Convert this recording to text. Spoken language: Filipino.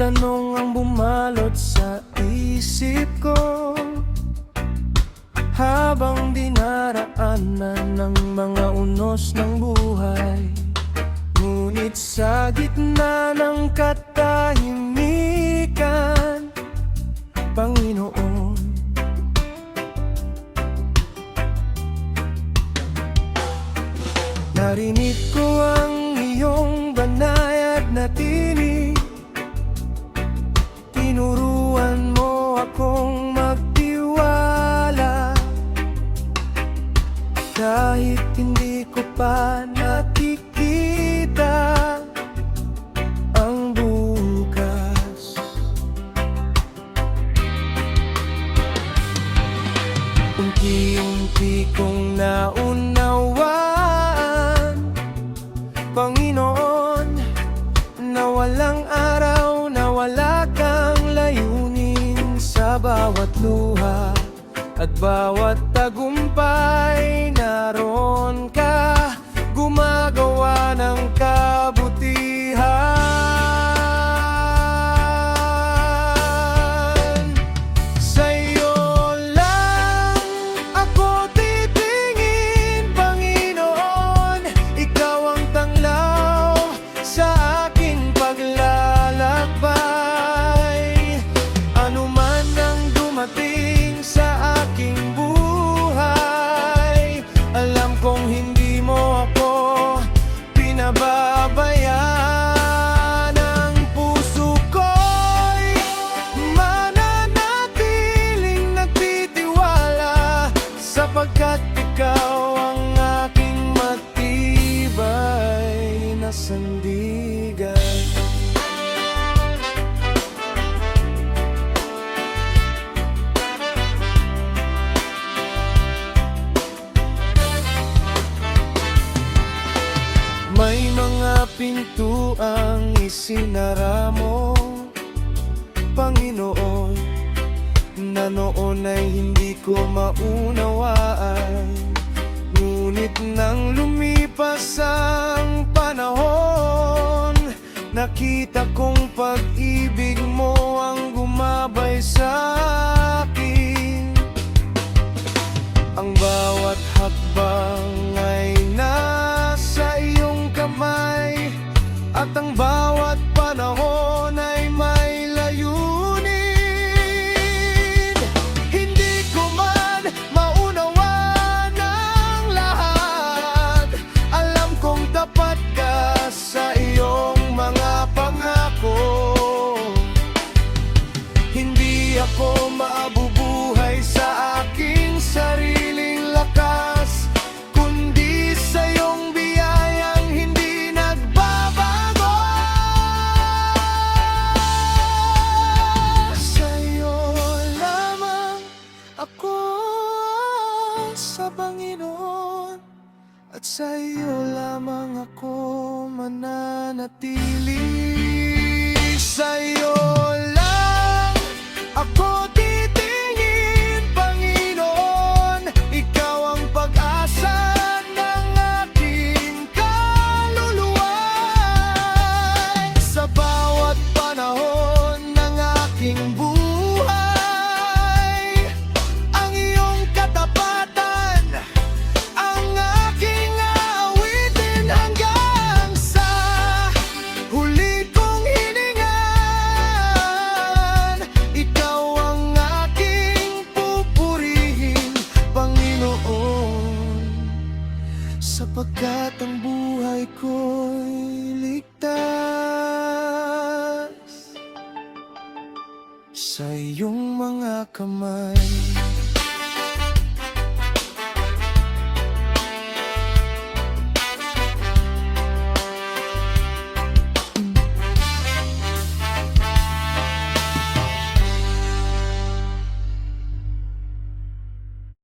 tanong ang bumalot sa isip ko habang dinaraanan ng mga unos ng buhay. Ngunit sa gitna ng katahimikan, Panginoon, narinig ko ang iyong banayad na tinig. Tinuruan mo akong magtiwala kahit hindi ko pa nakikita ang bukas. Unti-unti kong naunawaan, Panginoon, na walang araw na wala kang layunin. Sa bawat luha at bawat tagumpay, naroon ka, gumagawa ng kabutihan. Sa'yo lang ako titingin, Panginoon. Ikaw ang tanglaw sa aking paglalakbay. Ano man ang dumating sa aking buhay, alam kong hindi mo ako pinababayaan. Ang puso ko'y mananatiling nagtitiwala, sapagkat ikaw ang aking matibay na sandigan. May mga pintuang isinara mo, Panginoon, na noon ay hindi ko maunawaan. Ngunit nang lumipas ang panahon, nakita kong pag-ibig mo ang gumabay sa akin. Ang bawat hakbang ay nasa iyong kamay, at ang bawat panahon ay may layunin. Hindi ko man maunawan ang lahat, alam kong tapat ka sa iyong mga pangako. Hindi ako mabubuhay sa aking sariling lakas, kundi sa iyong biyayang hindi nagbabago. Sa iyo lamang ako, sa Panginoon, at sa iyo lamang ako mananatili. Sa iyo lang ako titingin, Panginoon. Ikaw ang pag-asa ng aking kaluluwa. Sa bawat panahon ng aking buhay, ang iyong katapatan ang aking aawitin hanggang sa huli kong hininga. Ikaw ang aking pupurihin, Panginoon, sapagkat ang buhay ko'y ligtas sa iyong mga kamay.